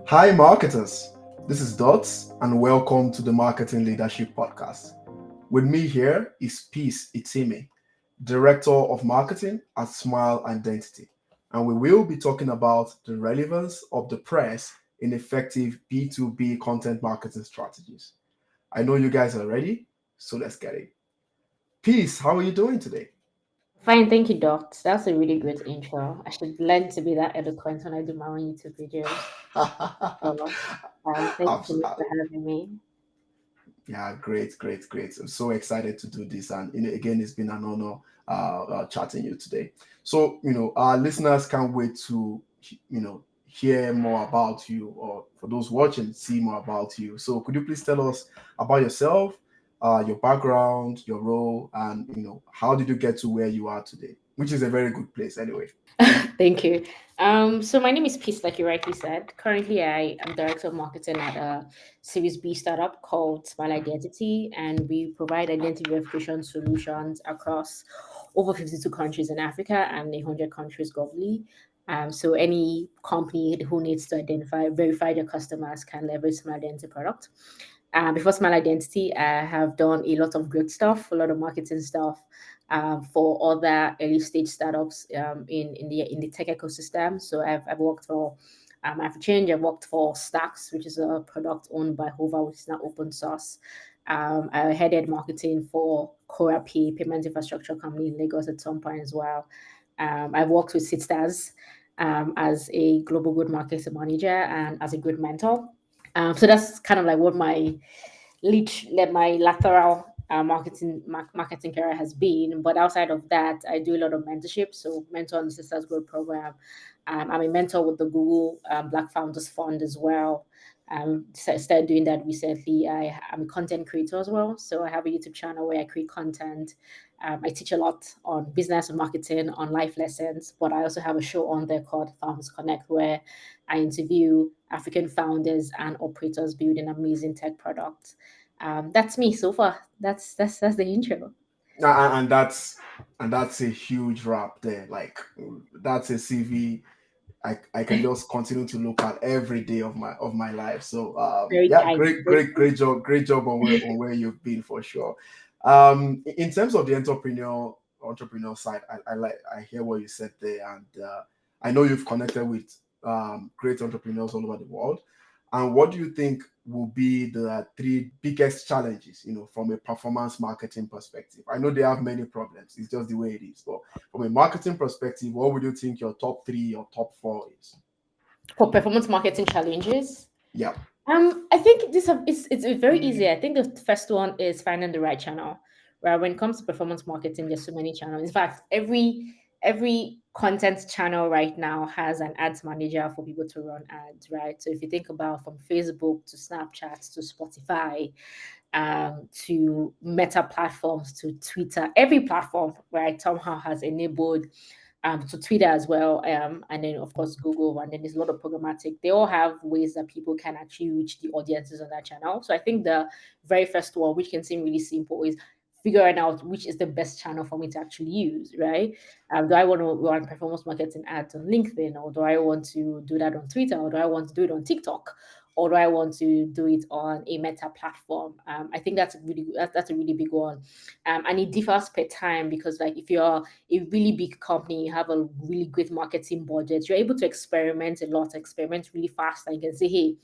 Hi, marketers. This is Dots, and welcome to the Marketing Leadership Podcast. With me here is Peace Itimi, Director of Marketing at Smile Identity, and we will be talking about the relevance of the press in effective B2B content marketing strategies. I know you guys are ready, so let's get it. Peace, how are you doing today? Fine, thank you, Doc. That's a really great intro. I should learn to be that eloquent when I do my own YouTube videos. So, thank you so Abs- much for having me. Yeah, great. I'm so excited to do this, and again, it's been an honor chatting you today. So, our listeners can't wait to hear more about you, or for those watching, see more about you. So, could you please tell us about yourself, your background, your role, and how did you get to where you are today? Which is a very good place, anyway. Thank you. So my name is Peace, like you rightly said. Currently, I am director of marketing at a Series B startup called Smile Identity, and we provide identity verification solutions across over 52 countries in Africa and 100 countries globally. So any company who needs to verify their customers can leverage Smile Identity product. Before Smile Identity, I have done a lot of great stuff, a lot of marketing stuff for other early stage startups in the tech ecosystem. So I've worked for I've changed. I've worked for Stacks, which is a product owned by Hova, which is now open source. I headed marketing for Cora Pay, payment infrastructure company in Lagos at some point as well. I've worked with Sisters as a global good marketing manager and as a good mentor. So that's kind of like what my lateral marketing career has been. But outside of that, I do a lot of mentorship. So mentor on the Sisters Growth Program. I'm a mentor with the Google Black Founders Fund as well. Started doing that recently. I'm a content creator as well. So I have a YouTube channel where I create content. I teach a lot on business and marketing, on life lessons, but I also have a show on there called Founders Connect where I interview African founders and operators building amazing tech products. That's me so far. That's the intro. And that's a huge wrap there. Like, that's a CV I can just continue to look at every day of my life. So Very yeah, kind. great job on where you've been for sure. In terms of the entrepreneur side, I hear what you said there, and I know you've connected with great entrepreneurs all over the world. And what do you think will be the three biggest challenges, from a performance marketing perspective? I know they have many problems. It's just the way it is. But from a marketing perspective, what would you think your top three or top four is? For performance marketing challenges, Yeah. I think it's very easy. I think the first one is finding the right channel. Right, when it comes to performance marketing, there's so many channels. In fact, every content channel right now has an ads manager for people to run ads. Right, so if you think about from Facebook to Snapchat to Spotify, to Meta platforms to Twitter, every platform right somehow has enabled to Twitter as well, and then of course Google, and then there's a lot of programmatic. They all have ways that people can actually reach the audiences on that channel. So I think the very first one, which can seem really simple, is figuring out which is the best channel for me to actually use, right? Do I want to run performance marketing ads on LinkedIn, or do I want to do that on Twitter, or do I want to do it on TikTok? Or do I want to do it on a Meta platform? I think that's a really big one, and it differs per time because like if you're a really big company, you have a really great marketing budget, you're able to experiment a lot, experiment really fast, and you can say, hey,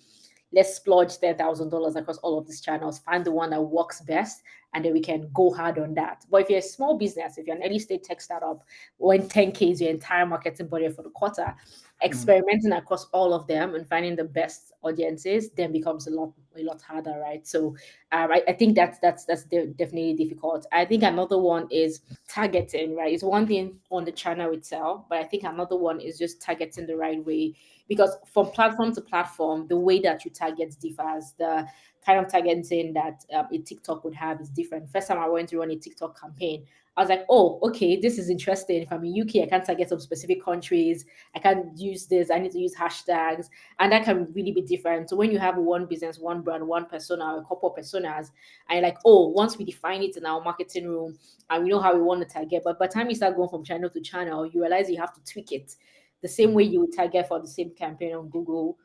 let's splurge $10,000 across all of these channels, find the one that works best, and then we can go hard on that. But if you're a small business, if you're an early stage tech startup, when 10K is your entire marketing budget for the quarter, Mm. experimenting across all of them and finding the best audiences then becomes a lot harder, right? So I think that's definitely difficult. I think another one is targeting, right? It's one thing on the channel itself, but I think another one is just targeting the right way because from platform to platform, the way that you target differs. The kind of targeting that a TikTok would have is different. First time I went to run a TikTok campaign, I was like, oh, okay, this is interesting. If I'm in UK, I can't target some specific countries. I can't use this. I need to use hashtags, and that can really be different. So when you have one business, one brand, one persona, or a couple of personas, and you're like, oh, once we define it in our marketing room and we know how we want to target, but by the time you start going from channel to channel, you realize you have to tweak it the same way Mm. you would target for the same campaign on Google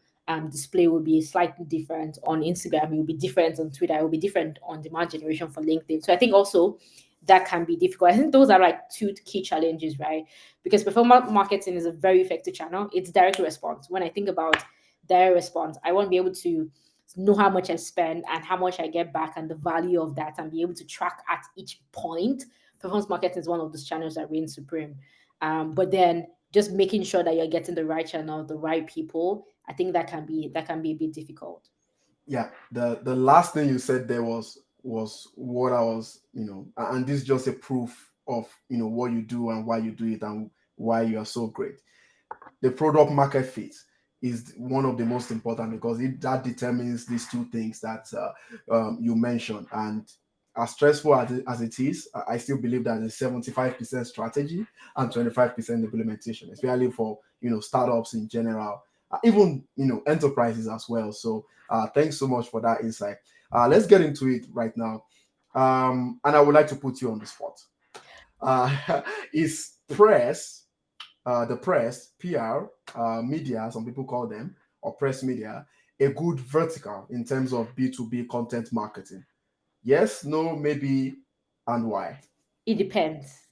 display will be slightly different on Instagram, it will be different on Twitter, it will be different on demand generation for LinkedIn. So I think also that can be difficult. I think those are like two key challenges, right? Because performance marketing is a very effective channel. It's direct response. When I think about direct response, I want to be able to know how much I spend and how much I get back and the value of that and be able to track at each point. Performance marketing is one of those channels that reigns supreme. But then just making sure that you're getting the right channel, the right people, I think that can be a bit difficult. Yeah, the last thing you said there was what I was, and this is just a proof of what you do and why you do it and why you are so great. The product market fit is one of the most important because that determines these two things that you mentioned. And as stressful as it is, I still believe that it's 75% strategy and 25% implementation, especially for startups in general, even enterprises as well. So thanks so much for that insight. Let's get into it right now. And I would like to put you on the spot. Is the press, PR, media, some people call them, or press media, a good vertical in terms of B2B content marketing? Yes, no, maybe, and why? It depends.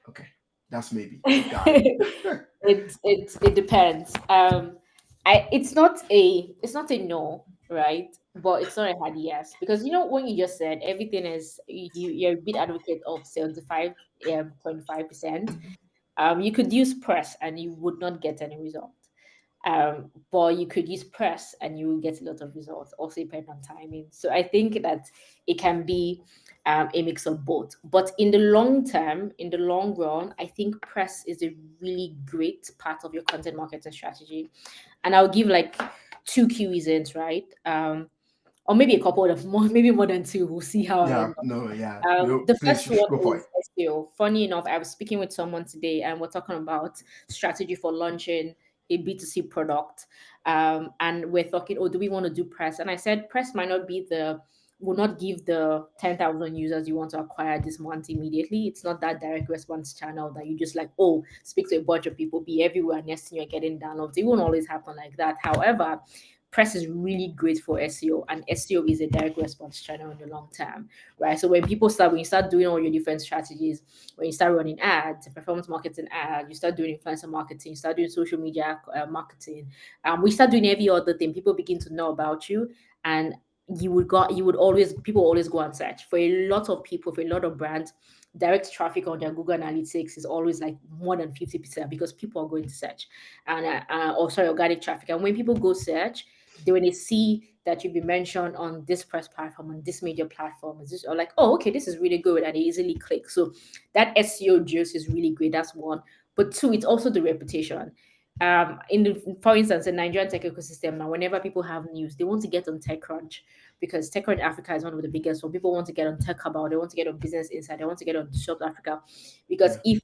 Okay, that's maybe. Got it. It depends. It's not a no, right? But it's not a hard yes because when you just said everything is you're a big advocate of 75 25%. You could use press and you would not get any result. But you could use press and you will get a lot of results. Also depend on timing. So I think that it can be a mix of both. But in the long term, in the long run, I think press is a really great part of your content marketing strategy. And I'll give like two key reasons, right? Or maybe a couple of more, maybe more than two. We'll see how I Yeah, end up. no, yeah. The Please first one go for it. is SEO. Funny enough, I was speaking with someone today and we're talking about strategy for launching a B2C product. And we're talking, oh, do we want to do press? And I said, press might not be will not give the 10,000 users you want to acquire this month immediately. It's not that direct response channel that you just like, oh, speak to a bunch of people, be everywhere, next thing you're getting downloads. It won't always happen like that. However, press is really great for SEO, and SEO is a direct response channel in the long term, right? So when you start doing all your different strategies, when you start running ads, performance marketing ads, you start doing influencer marketing, you start doing social media marketing, we start doing every other thing. People begin to know about you, and people always go and search for a lot of people, for a lot of brands. Direct traffic on their Google Analytics is always like more than 50% because people are going to search, and sorry, organic traffic. And when people go search, when they see that you've been mentioned on this press platform, on this media platform, is this are like, oh, okay, this is really good, and they easily click. So that SEO juice is really great. That's one. But two, it's also the reputation. For instance, in Nigerian tech ecosystem now, whenever people have news, they want to get on TechCrunch because TechCrunch Africa is one of the biggest. So people want to get on Tech About, they want to get on Business Insight, they want to get on Shop Africa, because Yeah.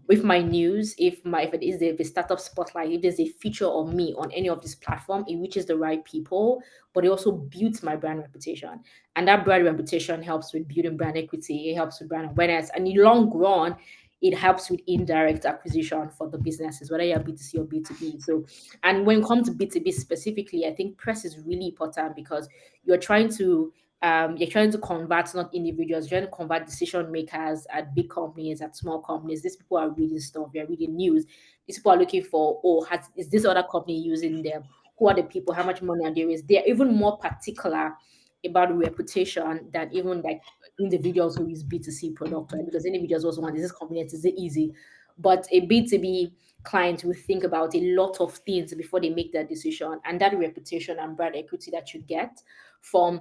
if my news, if it is a startup spotlight, if there's a feature of me on any of this platform, it reaches the right people, but it also builds my brand reputation. And that brand reputation helps with building brand equity, it helps with brand awareness, and in the long run, it helps with indirect acquisition for the businesses, whether you're B2C or B2B. So, and when it comes to B2B specifically, I think press is really important because you're trying to convert not individuals, you're trying to convert decision makers at big companies, at small companies. These people are reading stuff, they're reading news. These people are looking for, oh, is this other company using them? Who are the people? How much money are they raising? They're even more particular about reputation than even like individuals who use B2C product, right? Because individuals also want, is this convenient? Is it easy? But a B2B client will think about a lot of things before they make that decision. And that reputation and brand equity that you get from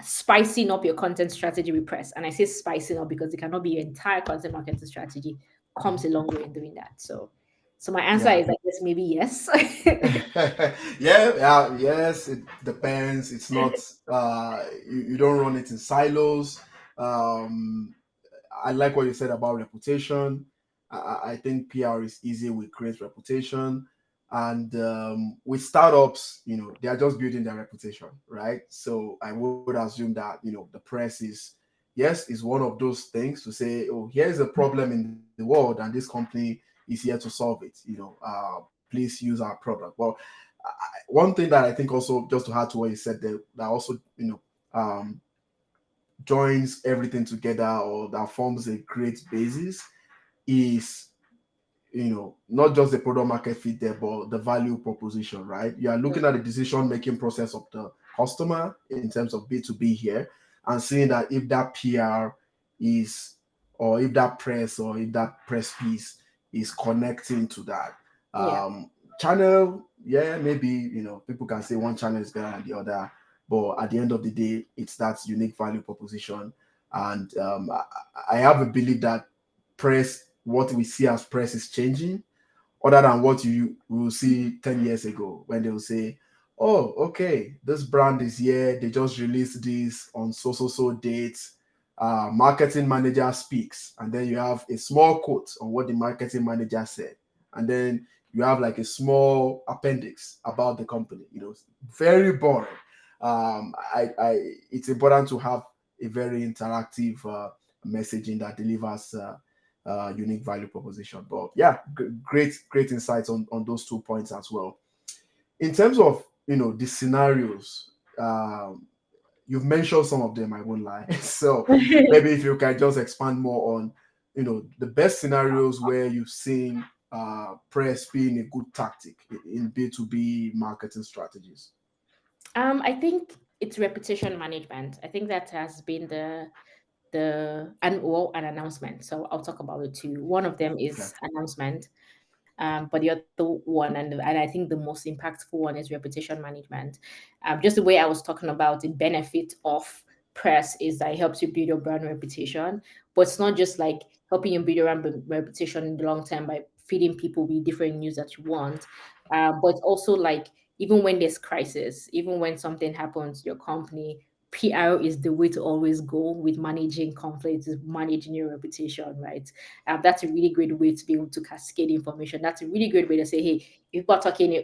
spicing up your content strategy with press. And I say spicing up because it cannot be your entire content marketing strategy, comes a long way in doing that. So my answer Yeah. is, I guess, maybe yes. Yeah, yes, it depends. It's not you don't run it in silos. Um I like what you said about reputation. I think PR is easy with great reputation. And with startups, they are just building their reputation, right? So I would assume that, the press yes, is one of those things to say, oh, here's a problem in the world and this company is here to solve it. Please use our product. Well, one thing that I think also, just to add to what you said there, that also, joins everything together, or that forms a great basis, is, not just the product market fit there, but the value proposition, right? You are looking at the decision making process of the customer in terms of B2B here, and seeing that if that PR is, or if that press, or if that press piece is connecting to that Yeah. channel. Yeah, maybe, people can say one channel is better than the other, but at the end of the day, it's that unique value proposition. And I have a belief that press, what we see as press, is changing, other than what you will see 10 years ago, when they will say, oh, okay, this brand is here, they just released this on so dates, marketing manager speaks, and then you have a small quote on what the marketing manager said, and then you have like a small appendix about the company. Very boring. It's important to have a very interactive messaging that delivers unique value proposition. But yeah, great insights on those 2 points as well. In terms of, the scenarios, you've mentioned some of them, I won't lie. So maybe if you can just expand more on, the best scenarios where you've seen press being a good tactic in B2B marketing strategies. I think it's reputation management. I think that has been an announcement. So I'll talk about it too. One of them Okay. is announcement, but the other one, and I think the most impactful one, is reputation management. Just the way I was talking about the benefit of press is that it helps you build your brand reputation, but it's not just like helping you build your brand reputation in the long term by feeding people with different news that you want, but also like even when there's crisis, even when something happens to your company, PR is the way to always go with managing conflicts, is managing your reputation, right? That's a really great way to be able to cascade information. That's a really great way to say, hey, if people are talking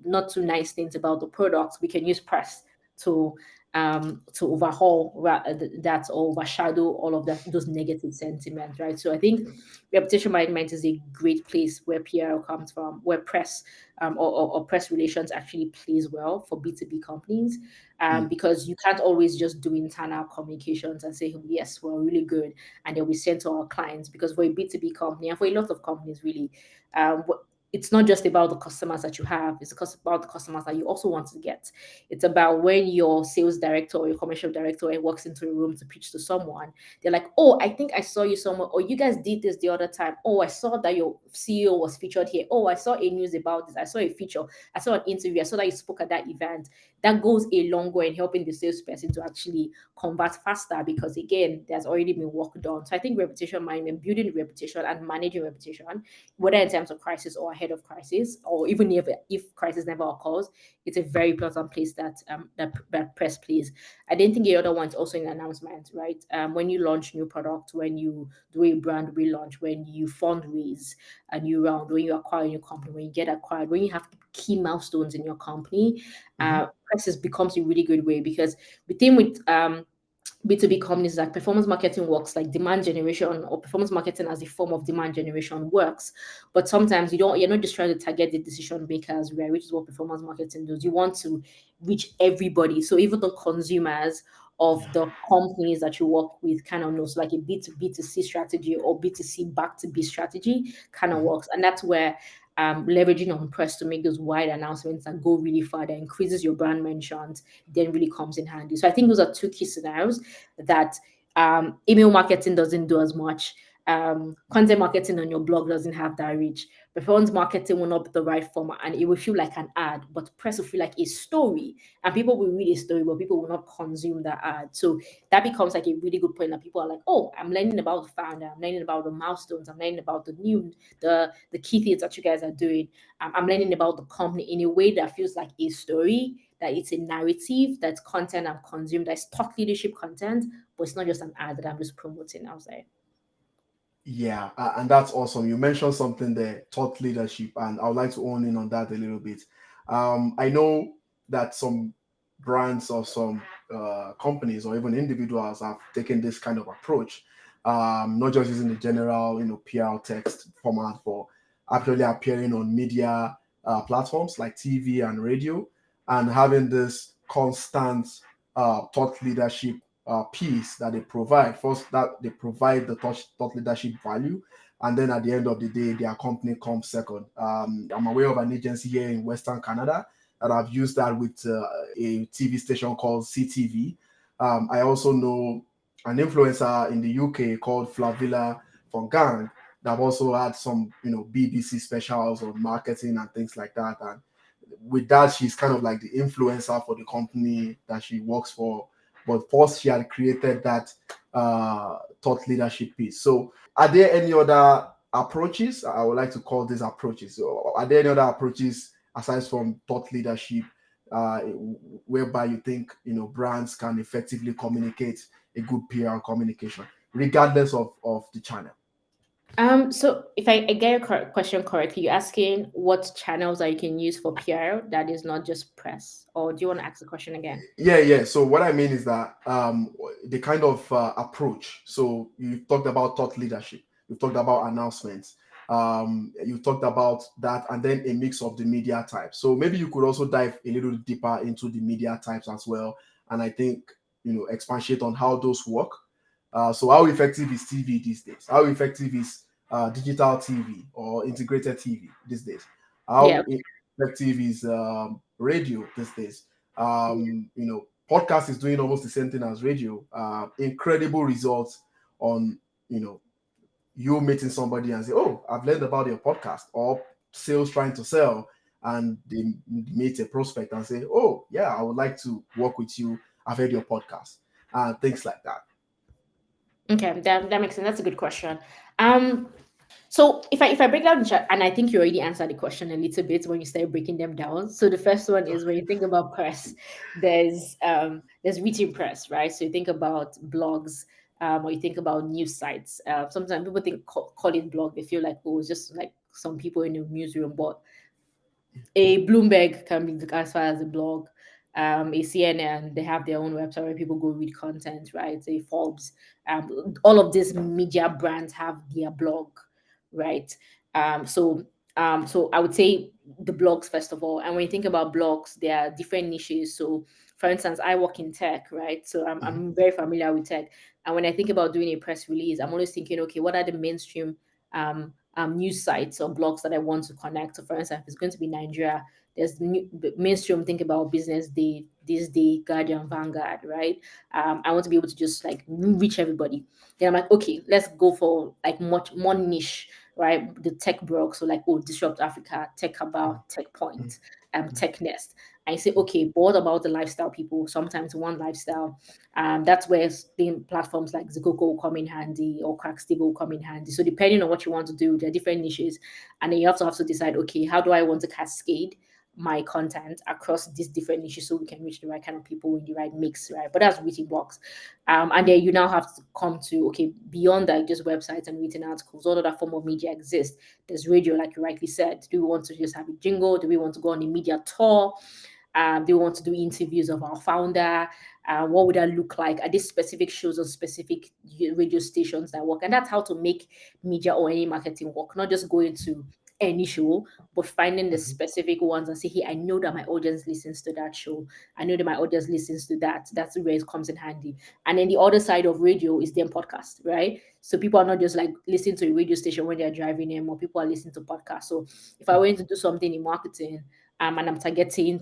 not too nice things about the product, we can use press to to overhaul that, or overshadow all of that, those negative sentiments, right? So I think reputation management is a great place where PR comes from, where press or press relations actually plays well for B2B companies, Mm. because you can't always just do internal communications and say, "Oh, yes, we're really good," and they'll be sent to our clients. Because for a B2B company, and for a lot of companies, really, it's not just about the customers that you have, it's about the customers that you also want to get. It's about when your sales director or your commercial director walks into a room to pitch to someone, they're like, "Oh, I think I saw you somewhere. Oh, you guys did this the other time. Oh, I saw that your CEO was featured here. Oh, I saw a news about this. I saw a feature. I saw an interview. I saw that you spoke at that event." That goes a long way in helping the salesperson to actually convert faster, because again, there's already been work done. So I think reputation management, building reputation and managing reputation, whether in terms of crisis or ahead of crisis, or even if crisis never occurs, it's a very pleasant place that press plays. I didn't think the other one's also in announcement, right? When you launch new product, when you do a brand relaunch, when you fundraise a new round, when you acquire a new company, when you get acquired, when you have key milestones in your company, Mhm. practice becomes a really good way, because the thing with B2B companies, like performance marketing works like demand generation, or performance marketing as a form of demand generation works. But sometimes you're not just trying to target the decision makers, right, which is what performance marketing does. You want to reach everybody. So even the consumers of the companies that you work with kind of knows, like a B2B2C strategy or B2C back to B strategy kind of Mhm. works. And that's where leveraging on press to make those wide announcements and go really far that increases your brand mentions then really comes in handy. So I think those are two key scenarios that email marketing doesn't do as much. Content marketing on your blog doesn't have that reach. Performance marketing will not be the right format, and it will feel like an ad, but press will feel like a story. And people will read a story, but people will not consume that ad. So that becomes like a really good point that people are like, oh, I'm learning about the founder, I'm learning about the milestones, I'm learning about the key things that you guys are doing. I'm learning about the company in a way that feels like a story, that it's a narrative, that's content I'm consumed, that's thought leadership content, but it's not just an ad that I'm just promoting outside. Yeah, and that's awesome. You mentioned something there, thought leadership, and I would like to own in on that a little bit. I know that some brands or some companies or even individuals have taken this kind of approach, not just using the general, PR text format, but actually appearing on media, platforms like TV and radio, and having this constant thought leadership piece that they provide. First, that they provide the thought leadership value, and then at the end of the day, their company comes second. I'm aware of an agency here in Western Canada that I've used that with a TV station called CTV. I also know an influencer in the UK called Flavilla Fongang that have also had some, BBC specials on marketing and things like that. And with that, she's kind of like the influencer for the company that she works for. But first, she had created that thought leadership piece. So, are there any other approaches? I would like to call these approaches. So, are there any other approaches aside from thought leadership, uh, whereby you think brands can effectively communicate a good PR communication, regardless of the channel? So if I get your question correctly, you're asking what channels that you can use for PR that is not just press, or do you want to ask the question again? Yeah. So what I mean is that the kind of approach. So you talked about thought leadership. You talked about announcements. You talked about that, and then a mix of the media types. So maybe you could also dive a little deeper into the media types as well, and I think expatiate on how those work. So how effective is TV these days? How effective is digital TV or integrated TV these days? Yeah. How effective is radio these days? Yeah. Podcast is doing almost the same thing as radio. Incredible results on you know you meeting somebody and say, "Oh, I've learned about your podcast," or sales trying to sell, and they meet a prospect and say, "Oh, yeah, I would like to work with you. I've heard your podcast," and things like that. Okay, that makes sense. That's a good question. Um, So if I break down the chat, and I think you already answered the question a little bit when you started breaking them down. So the first one is when you think about press, there's written press, right? So you think about blogs, or you think about news sites. Sometimes people call it blog. They feel like, oh, it's just like some people in the newsroom, but a Bloomberg can be as far as a blog. A CNN, they have their own website where people go read content, right? Say Forbes, all of these media brands have their blog, right? So I would say the blogs first of all. And when you think about blogs, there are different niches. So for instance, I work in tech, right? So Mhm, I'm very familiar with tech. And when I think about doing a press release, I'm always thinking, okay, what are the mainstream news sites or blogs that I want to connect. So, for instance, if it's going to be Nigeria, there's mainstream. Think about Business Day, This Day, Guardian, Vanguard, right? I want to be able to just like reach everybody. Then I'm like, okay, let's go for like much more niche, right? The tech blog, so like Disrupt Africa, Tech mhm, About, Tech mhm, Point, Tech Nest. I say, okay, but what about the lifestyle people? Sometimes one lifestyle, that's where platforms like Zikoko will come in handy or Crackstable will come in handy. So depending on what you want to do, there are different niches, and then you have to decide, okay, how do I want to cascade my content across these different niches so we can reach the right kind of people in the right mix, right? But that's written blocks. And then you now have to come to, okay, beyond that, just websites and written articles, what other form of media exists? There's radio, like you rightly said. Do we want to just have a jingle? Do we want to go on a media tour? They want to do interviews of our founder. What would that look like? Are there specific shows on specific radio stations that work? And that's how to make media or any marketing work, not just going to any show, but finding the mhm, specific ones and say, hey, I know that my audience listens to that show. I know that my audience listens to that. That's where it comes in handy. And then the other side of radio is then podcast, right? So people are not just like listening to a radio station when they're driving in, or people are listening to podcasts. So if I mhm, went to do something in marketing, and I'm targeting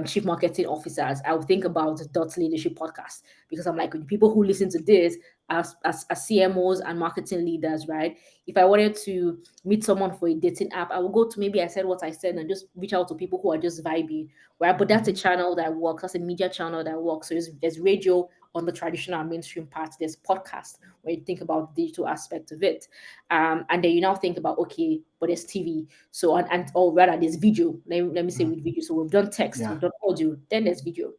chief marketing officers, I would think about the Dot Leadership podcast, because I'm like, the people who listen to this as CMOs and marketing leaders, right? If I wanted to meet someone for a dating app, I would go to, maybe I said what I said, and just reach out to people who are just vibing, right? But that's a mhm, channel that works. That's a media channel that works. So there's radio on the traditional mainstream part. There's podcast when you think about the digital aspect of it. And then you now think about, okay, but there's TV. So, and or rather, there's video. Let me say mhm. with video. So we've done text, Yeah, we've done audio, then there's video.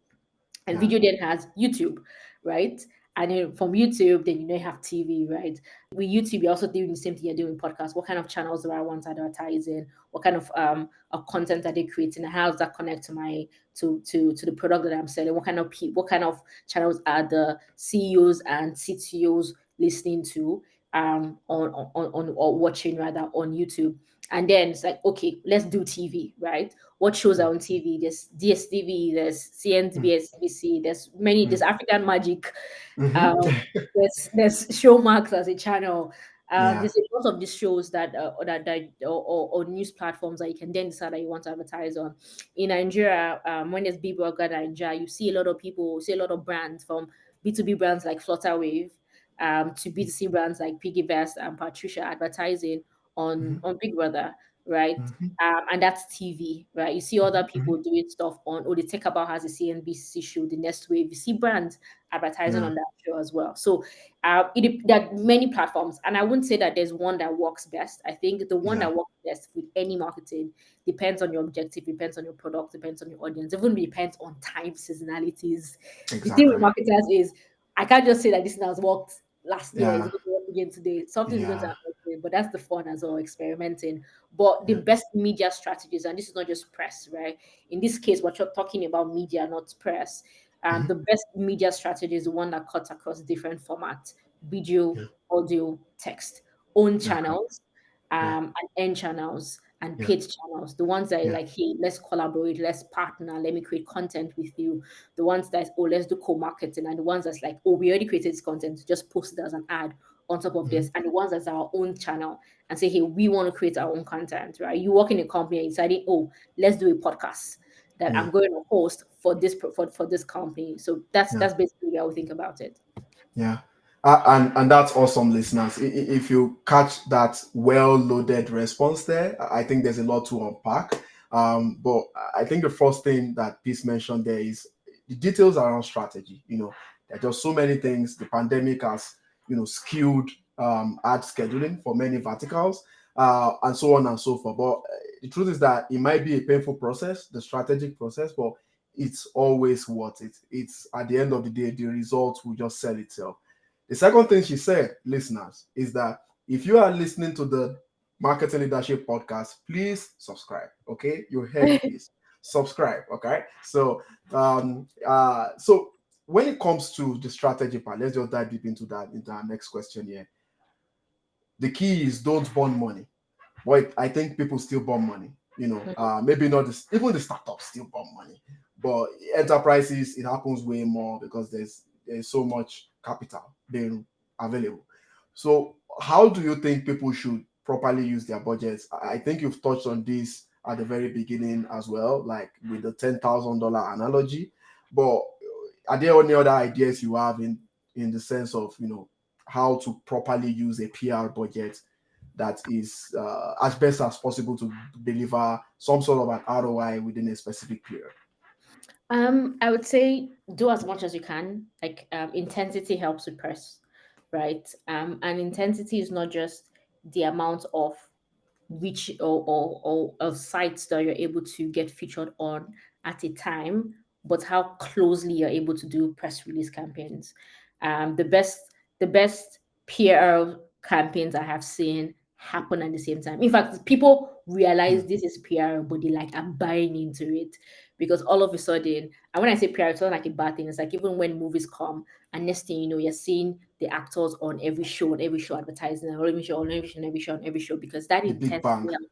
And yeah, video then has YouTube, right? And then from YouTube, then you have TV, right? With YouTube, you're also doing the same thing you're doing with podcasts. What kind of channels do I want advertising? What kind of content are they creating? And how does that connect to my to the product that I'm selling? What kind of channels are the CEOs and CTOs listening to? or watching rather on YouTube. And then it's like, okay, let's do TV, right? What shows are on TV? There's DSTV, there's Mm, CNBC, there's mm, African Magic, mhm. um, there's Showmax as a channel. Yeah. There's a lot of these shows or news platforms that you can then decide that you want to advertise on. In Nigeria, when there's Big Brother Nigeria, you see a lot of people, see a lot of brands from B2B brands like Flutterwave, to B2C brands like Piggyvest and Patricia advertising Mhm, on Big Brother, right? mhm, And that's TV, right? You see other mhm. people doing stuff on, or the Take About has a CNBC show, the Next Wave. You see brands advertising Yeah. on that show as well. So there are many platforms, and I wouldn't say that there's one that works best. I think the one Yeah. that works best with any marketing depends on your objective, depends on your product, depends on your audience, even depends on time, seasonalities. The thing with Exactly. marketers is I can't just say that this has worked last year, it's Yeah. going to work again today. Something's going to Yeah. happen today, but that's the fun as well, experimenting. But the Yeah. best media strategies, and this is not just press, right? In this case, what you're talking about media, not press. Mhm. The best media strategy is the one that cuts across different formats: video, Yeah. audio, text, own Okay. channels, Yeah. and end channels and Yeah. paid channels. The ones that are Yeah. like, hey, let's collaborate, let's partner, let me create content with you. The ones that, oh, let's do co-marketing, and the ones that's like, oh, we already created this content, just post it as an ad on top of Mhm. this, and the ones that's our own channel and say, hey, we want to create our own content, right? You work in a company and deciding, oh, let's do a podcast that Yeah. I'm going to host for for this company. So Yeah. that's basically how we think about it. Yeah. And that's awesome, listeners. If you catch that well-loaded response there, I think there's a lot to unpack. But I think the first thing that Peace mentioned there is the details around strategy. There are just so many things. The pandemic has, skewed ad scheduling for many verticals, and so on and so forth. But the truth is that it might be a painful process, the strategic process, but it's always worth it. It's at the end of the day, the result will just sell itself. The second thing she said, listeners, is that if you are listening to the Marketing Leadership Podcast, please subscribe. Okay, you heard this. Subscribe. Okay. So when it comes to the strategy part, let's just dive deep into that into our next question here. The key is don't burn money. But I think people still burn money. Maybe not this, even the startups still burn money, but enterprises it happens way more because there's so much capital being available. So how do you think people should properly use their budgets? I think you've touched on this at the very beginning as well, like with the $10,000 analogy. But are there any other ideas you have in the sense of how to properly use a PR budget that is as best as possible to deliver some sort of an ROI within a specific period? I would say do as much as you can. Like, intensity helps with press, right? And intensity is not just the amount of which or of sites that you're able to get featured on at a time, but how closely you're able to do press release campaigns. The best PR campaigns I have seen happen at the same time. In fact, people realize Hmm. this is PR, but they like are buying into it because all of a sudden, and when I say PR, it's not like a bad thing. It's like even when movies come, and next thing you know, you're seeing the actors on every show advertising, on every show, on every show, on every show, on every show, because that The big intensity bang. is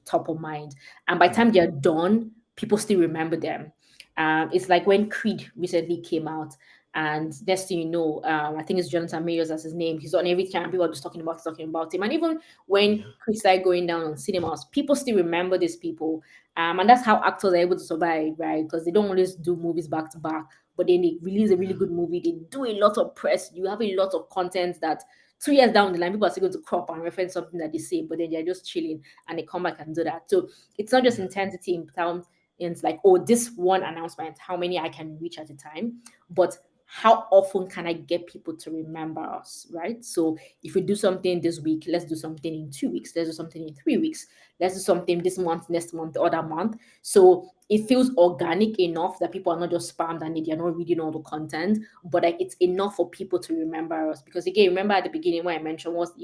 top of mind. And by the Yeah. time they're done, people still remember them. It's like when Creed recently came out, and next thing you know, I think it's Jonathan Mayers as his name. He's on every channel. People are just talking about him. And even when Yeah. Creed started going down on cinemas, people still remember these people. And that's how actors are able to survive, right? Because they don't always do movies back to back, but then they release a really Yeah. good movie. They do a lot of press. You have a lot of content that 2 years down the line, people are still going to crop and reference something that they say, but then they're just chilling and they come back and do that. So it's not just Yeah. intensity in terms, it's like, oh, this one announcement, how many I can reach at a time, but how often can I get people to remember us, right? So if we do something this week, let's do something in 2 weeks, let's do something in 3 weeks, let's do something this month, next month, the other month. So it feels organic enough that people are not just spammed and they're not reading all the content, but like it's enough for people to remember us. Because again, remember at the beginning when I mentioned what's the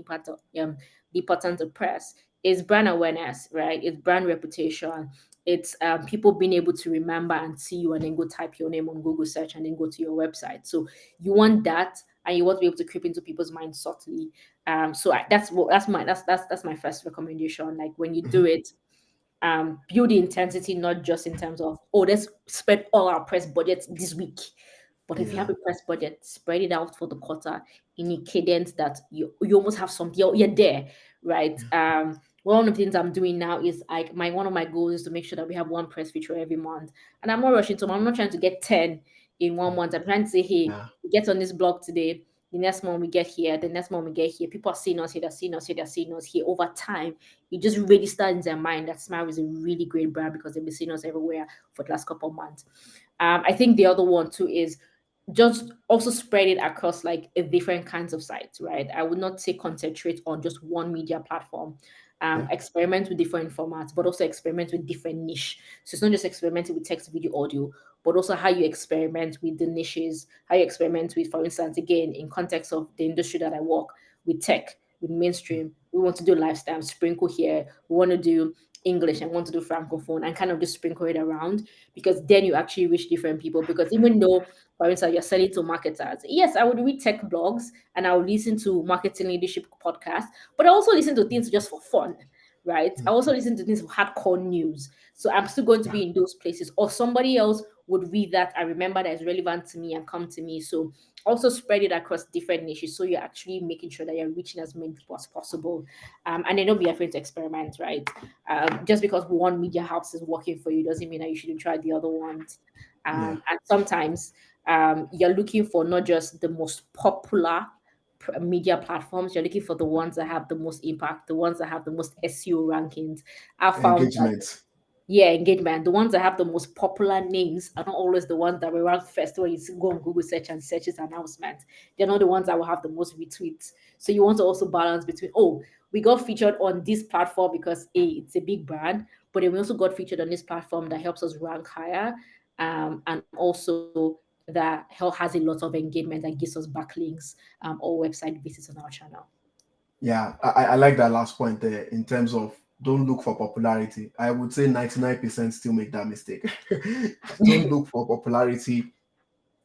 importance of press is brand awareness, right? It's brand reputation. It's people being able to remember and see you and then go type your name on Google search and then go to your website. So you want that and you want to be able to creep into people's minds subtly. That's my first recommendation. Like when you do Mhm. it, build the intensity not just in terms of, oh, let's spend all our press budget this week, but if you have Yeah. a press budget, spread it out for the quarter in a cadence that you almost have something, you're there, right? Yeah. One of the things I'm doing now is like my one of my goals is to make sure that we have one press feature every month, and I'm not rushing to. I'm not trying to get 10 in one month. I'm trying to say, hey, Yeah. we get on this blog today. The next month we get here. The next month we get here. People are seeing us here. They're seeing us here. They're seeing us here. Over time, it just really starts in their mind that Smile is a really great brand because they've been seeing us everywhere for the last couple of months. I think the other one too is just also spread it across like a different kinds of sites, right? I would not say concentrate on just one media platform. Yeah. Experiment with different formats, but also experiment with different niche. So it's not just experimenting with text, video, audio, but also how you experiment with the niches, how you experiment with, for instance, again, in context of the industry that I work with tech, with mainstream, we want to do lifestyle, sprinkle here, we want to do English and want to do francophone and kind of just sprinkle it around because then you actually reach different people. Because even though, for instance, you're selling to marketers, yes, I would read tech blogs and I would listen to marketing leadership podcasts, but I also listen to things just for fun, right? I Mm. also listen to things for hardcore news. So I'm still going to Yeah. be in those places, or somebody else would read that I remember that is relevant to me and come to me. So also spread it across different niches. So you're actually making sure that you're reaching as many people as possible. And then don't be afraid to experiment, right? Just because one media house is working for you doesn't mean that you shouldn't try the other ones. Yeah. And sometimes you're looking for not just the most popular media platforms, you're looking for the ones that have the most impact, the ones that have the most SEO rankings. I found that, Engagement. yeah, engagement. The ones that have the most popular names are not always the ones that will rank first when you go on Google search and search its announcement. They're not the ones that will have the most retweets. So you want to also balance between, oh, we got featured on this platform because it's a big brand, but then we also got featured on this platform that helps us rank higher, and also that has a lot of engagement that gives us backlinks or website visits on our channel. Yeah, I like that last point there in terms of don't look for popularity. I would say 99% still make that mistake. Don't look for popularity,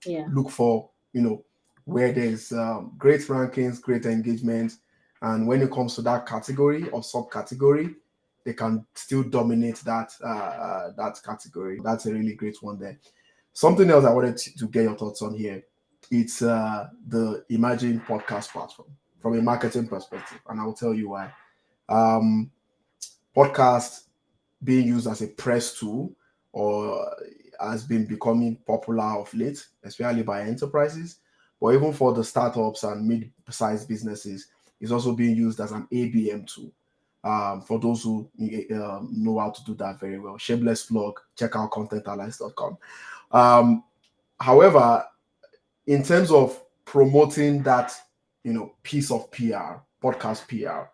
Yeah. look for, where there's great rankings, great engagement. And when it comes to that category or subcategory, they can still dominate that category. That's a really great one there. Something else I wanted to get your thoughts on here. It's the Imagine podcast platform from a marketing perspective, and I'll tell you why. Um, podcast being used as a press tool or has been becoming popular of late, especially by enterprises, but even for the startups and mid-sized businesses, it's also being used as an ABM tool. For those who know how to do that very well, shameless plug, check out contentalliance.com. Um, However, in terms of promoting that, piece of PR, podcast PR,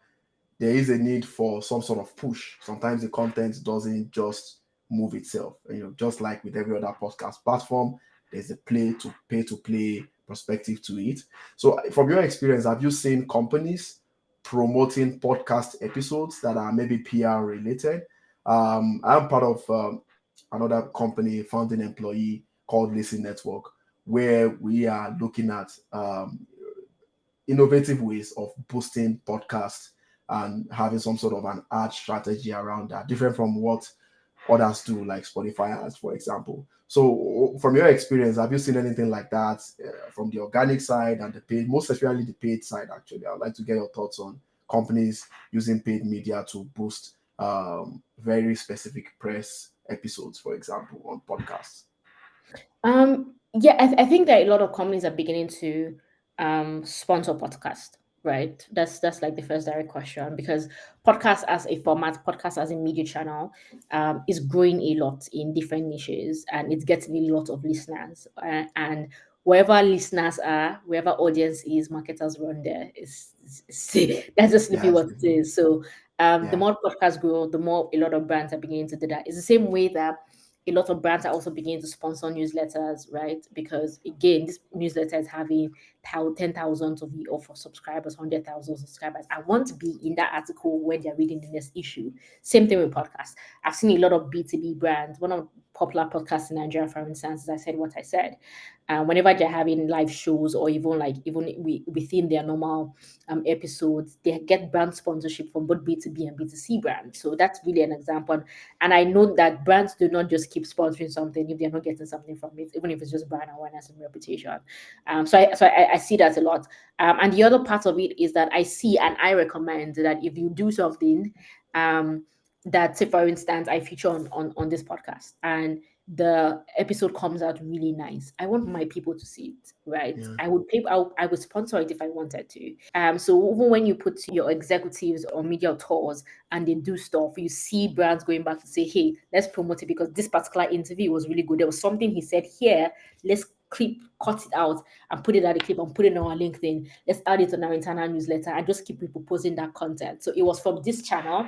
there is a need for some sort of push. Sometimes the content doesn't just move itself. Just like with every other podcast platform, there's a pay to play perspective to it. So, from your experience, have you seen companies promoting podcast episodes that are maybe PR related? I'm part of another company, founding employee called Listen Network, where we are looking at innovative ways of boosting podcasts and having some sort of an ad strategy around that, different from what others do, like Spotify ads, for example. So, from your experience, have you seen anything like that from the organic side and the paid, most especially the paid side? Actually, I'd like to get your thoughts on companies using paid media to boost very specific press episodes, for example, on podcasts. Yeah, I think that a lot of companies are beginning to sponsor podcast, right? That's like the first direct question because podcast as a format, podcast as a media channel, is growing a lot in different niches and it's getting a lot of listeners. And wherever listeners are, wherever audience is, marketers run there. That's just simply Yes. what it is. So the Yeah. more podcasts grow, the more a lot of brands are beginning to do that. It's the same way that a lot of brands are also beginning to sponsor newsletters, right? Because again, this newsletter is having 10,000 of you of subscribers, 100,000 subscribers. I want to be in that article when they're reading the next issue. Same thing with podcasts. I've seen a lot of B2B brands. One of popular podcasts in Nigeria, for instance, as I said what I said, whenever they're having live shows or even like even within their normal episodes, they get brand sponsorship from both B2B and B2C brands. So that's really an example. And I know that brands do not just keep sponsoring something if they're not getting something from it, even if it's just brand awareness and reputation. So I see that a lot. And the other part of it is that I see and I recommend that if you do something, um, that say for instance I feature on this podcast and the episode comes out really nice. I want my people to see it, right? Yeah. I would sponsor it if I wanted to. So even when you put your executives on media tours and they do stuff, you see brands going back to say, hey, let's promote it because this particular interview was really good. There was something he said here. Let's cut it out and put it at the clip and put it on our LinkedIn. Let's add it on our internal newsletter and just keep reposting that content. So it was from this channel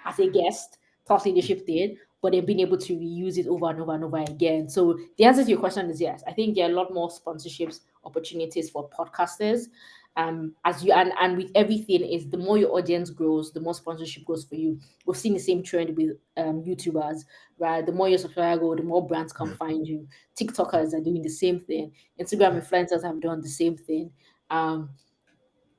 as a guest, thought leadership did, but they've been able to reuse it over and over and over again. So the answer to your question is yes. I think there are a lot more sponsorships opportunities for podcasters. As you and with everything is the more your audience grows, the more sponsorship grows for you. We've seen the same trend with YouTubers, right? The more your subscriber go, the more brands can Yeah. find you. TikTokers are doing the same thing. Instagram influencers have done the same thing. Um,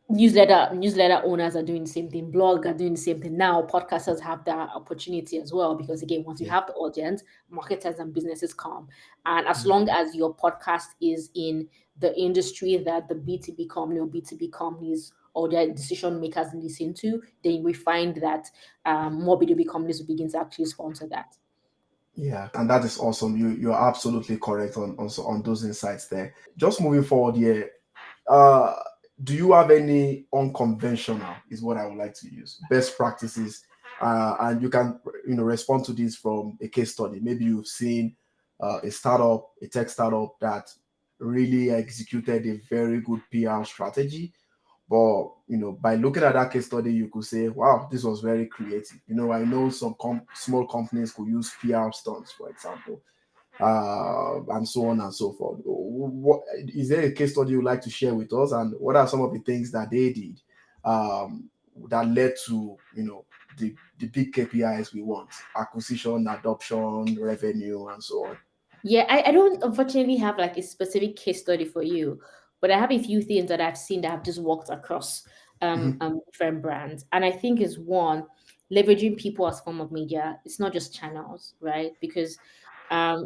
newsletter owners are doing the same thing, blog are doing the same thing. Now podcasters have that opportunity as well, because again, once you Yeah. have the audience, marketers and businesses come. And as Mm. long as your podcast is in the industry that the B2B company or B2B companies or their decision makers listen to, then we find that more B2B companies will begin to actually sponsor that. Yeah, and that is awesome. You're absolutely correct on those insights there. Just moving forward here, uh, do you have any unconventional, is what I would like to use, best practices, and you can respond to this from a case study. Maybe you've seen a startup, a tech startup that really executed a very good PR strategy, but by looking at that case study, you could say, "Wow, this was very creative." I know some small companies could use PR stunts, for example, and so on and so forth. What is there a case study you'd like to share with us, and what are some of the things that they did that led to the big KPIs we want: acquisition, adoption, revenue, and so on? Yeah, I don't unfortunately have like a specific case study for you, but I have a few things that I've seen that have just worked across Mhm. different brands. And I think is one, leveraging people as form of media. It's not just channels, right? Because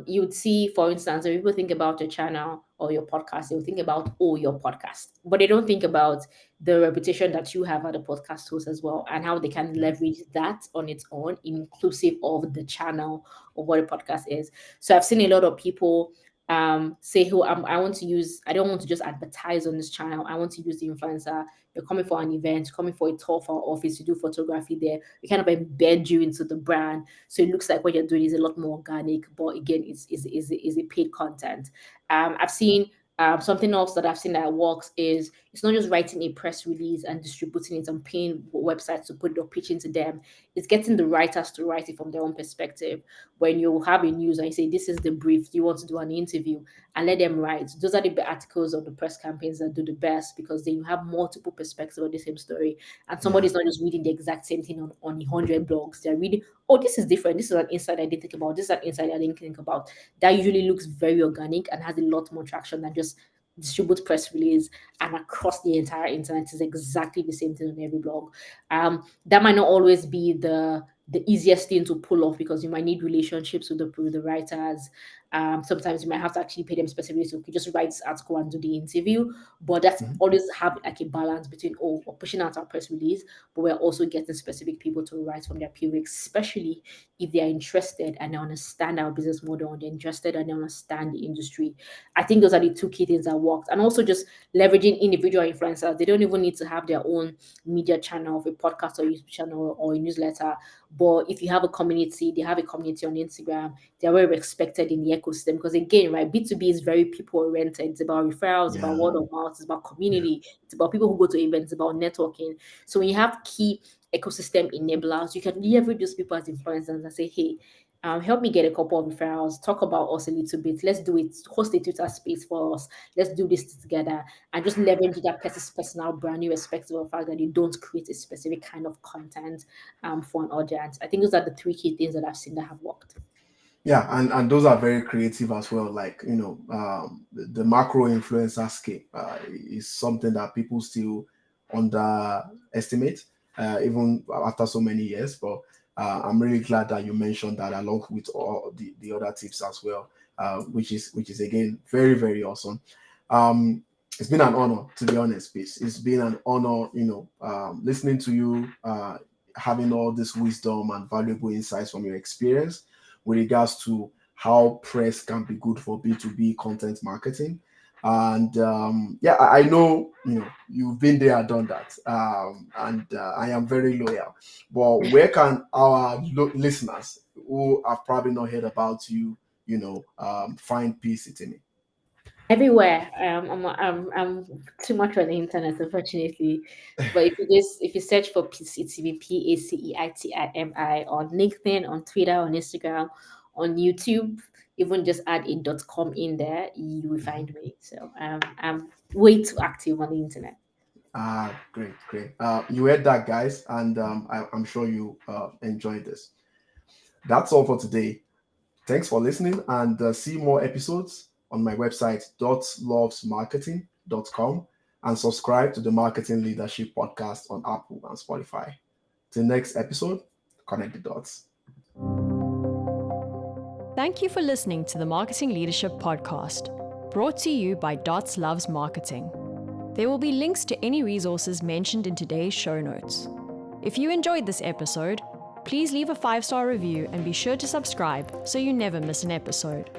you would see, for instance, when people think about your channel or your podcast, they will think about, oh, your podcast, but they don't think about the reputation that you have at a podcast host as well, and how they can Yeah. leverage that on its own, inclusive of the channel of what a podcast is. So I've seen a lot of people say, "Who I want to use. I don't want to just advertise on this channel. I want to use the influencer. You're coming for an event, coming for a tour for our office to do photography there. We kind of embed you into the brand, so it looks like what you're doing is a lot more organic. But again, is a paid content. I've seen." Something else that I've seen that works is it's not just writing a press release and distributing it and paying websites to put it or pitching to them. It's getting the writers to write it from their own perspective. When you have a news and you say this is the brief, do you want to do an interview, and let them write. Those are the articles of the press campaigns that do the best, because then you have multiple perspectives of the same story, and Yeah. somebody's not just reading the exact same thing on 100 blogs. They're reading, oh, this is different, this is an insight I didn't think about, this is an insight I didn't think about. That usually looks very organic and has a lot more traction than just distribute press release and across the entire internet is exactly the same thing on every blog. That might not always be the easiest thing to pull off, because you might need relationships with the writers. Sometimes you might have to actually pay them specifically, so you could just write this article and do the interview. But that's Mhm. always have like a balance between, oh, we're pushing out our press release, but we're also getting specific people to write from their POV, especially if they are interested and they understand our business model and they're interested and they understand the industry. I think those are the two key things that worked. And also just leveraging individual influencers. They don't even need to have their own media channel, of a podcast or YouTube channel or a newsletter. But if you have a community, they have a community on Instagram, they're very respected in the ecosystem. Because again, right, B2B is very people oriented. It's about referrals, it's about Yeah. word of mouth, it's about Yeah. community, it's about people who go to events, it's about networking. So when you have key ecosystem enablers, you can leverage those people as influencers and say, hey, help me get a couple of referrals, talk about us a little bit. Let's do it, host a Twitter space for us. Let's do this together, and just leverage that person's personal brand, irrespective of the fact that you don't create a specific kind of content for an audience. I think those are the three key things that I've seen that have worked. Yeah, and those are very creative as well. Like, the macro influencer scale is something that people still underestimate, even after so many years. But I'm really glad that you mentioned that along with all the other tips as well, which is again very, very awesome. Um, it's been an honor, to be honest, Peace. It's been an honor, listening to you, having all this wisdom and valuable insights from your experience with regards to how press can be good for B2B content marketing. And yeah, I know you've been there and done that, and I am very loyal. But where can our listeners who have probably not heard about you, find peace in me? Everywhere. I'm too much on the internet, unfortunately. But if you search for PCTV, PACEITIMI on LinkedIn, on Twitter, on Instagram, on YouTube, even just add a .com in there, you will find me. So I'm way too active on the internet. Great, great. You heard that, guys, and I'm sure you enjoyed this. That's all for today. Thanks for listening, and see more episodes on my website .lovesmarketing.com, and subscribe to the Marketing Leadership Podcast on Apple and Spotify. Till next episode, connect the dots. Thank you for listening to the Marketing Leadership Podcast, brought to you by Dots Loves Marketing. There will be links to any resources mentioned in today's show notes. If you enjoyed this episode, please leave a 5-star review and be sure to subscribe so you never miss an episode.